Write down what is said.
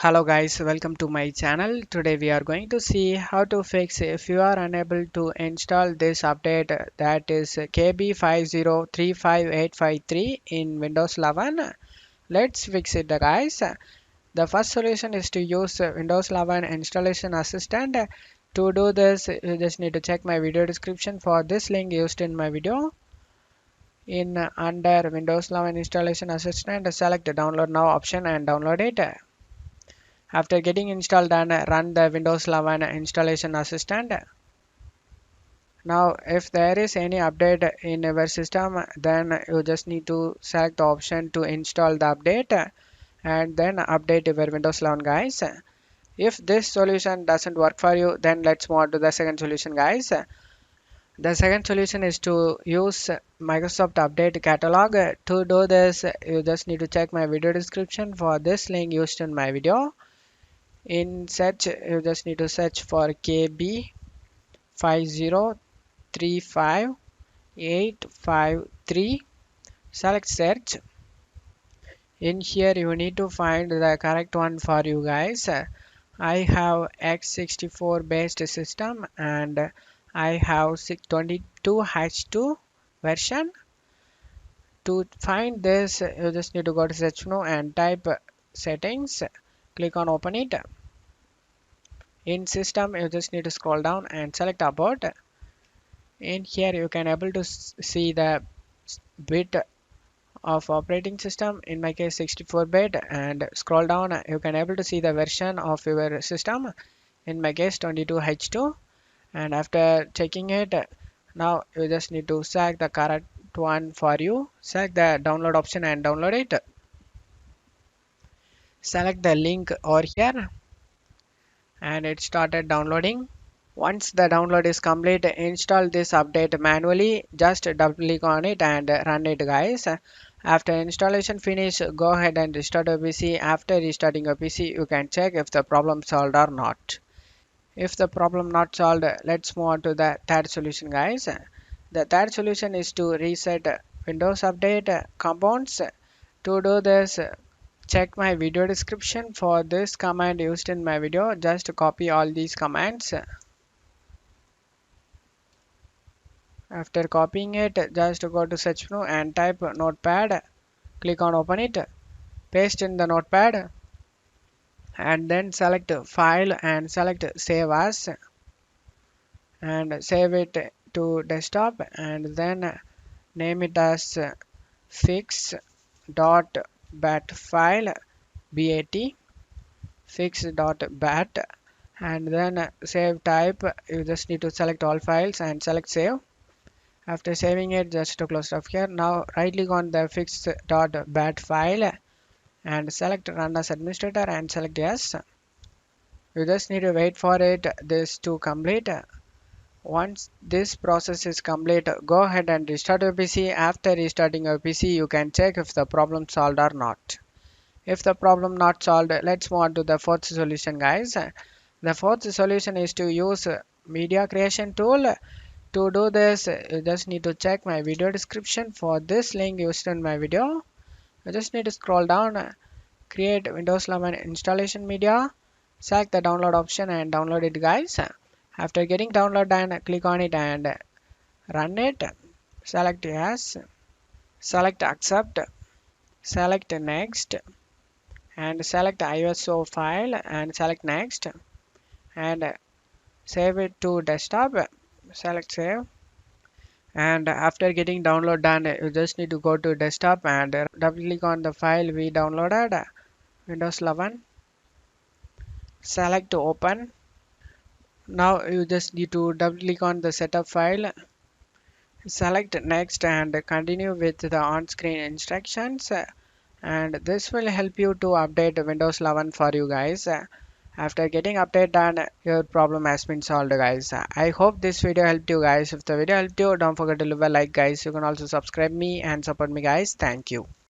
Hello guys, welcome to my channel. Today we are going to see how to fix if you are unable to install this update, that is KB5035853 in Windows 11. Let's fix it guys. The first solution is to use Windows 11 installation assistant. To do this, you just need to check my video description for this link used in my video. In under Windows 11 installation assistant, select the download now option and download it. After getting installed and run the Windows 11 installation assistant. Now if there is any update in your system, then you just need to select the option to install the update and then update your Windows 11 guys. If this solution doesn't work for you, then let's move on to the second solution guys. The second solution is to use Microsoft Update Catalog. To do this, you just need to check my video description for this link used in my video. In search, you just need to search for KB5035853. Select search. In here you need to find the correct one for you guys. I have x64 based system and I have 22H2 version. To find this, you just need to go to search menu and type settings. Click on open it. In system, you just need to scroll down and select about. In here you can able to see the bit of operating system, in my case 64-bit, and scroll down you can able to see the version of your system, in my case 22H2. And after checking it, now you just need to select the correct one for you. Select the download option and download it. Select the link over here and it started downloading. Once the download is complete, install this update manually. Just double click on it and run it guys. After installation finish, go ahead and restart your PC. After restarting your PC, you can check if the problem solved or not. If the problem not solved, let's move on to the third solution guys. The third solution is to reset Windows Update components. To do this, check my video description for this command used in my video. Just copy all these commands. After copying it, just go to search menu and type notepad. Click on open it. Paste in the notepad and then select file and select save as and save it to desktop and then name it as fix.bat file bat fix.bat and then save type. You just need to select all files and select save. After saving it, just to close off here. Now right click on the fix.bat file and select run as administrator and select yes. You just need to wait for this to complete. Once this process is complete, go ahead and restart your PC. After restarting your PC, you can check if the problem solved or not. If the problem not solved, let's move on to the fourth solution guys. The fourth solution is to use media creation tool. To do this, you just need to check my video description for this link used in my video. You just need to scroll down, create Windows 11 installation media, select the download option and download it guys. After getting download done, click on it and run it. Select yes, select accept, select next and select ISO file and select next and save it to desktop. Select save and after getting download done, you just need to go to desktop and double click on the file we downloaded, Windows 11. Select to open. Now you just need to double click on the setup file. Select next and continue with the on-screen instructions and this will help you to update Windows 11 for you guys. After getting update done, your problem has been solved guys. I hope this video helped you guys. If the video helped you, don't forget to leave a like guys. You can also subscribe me and support me guys. Thank you.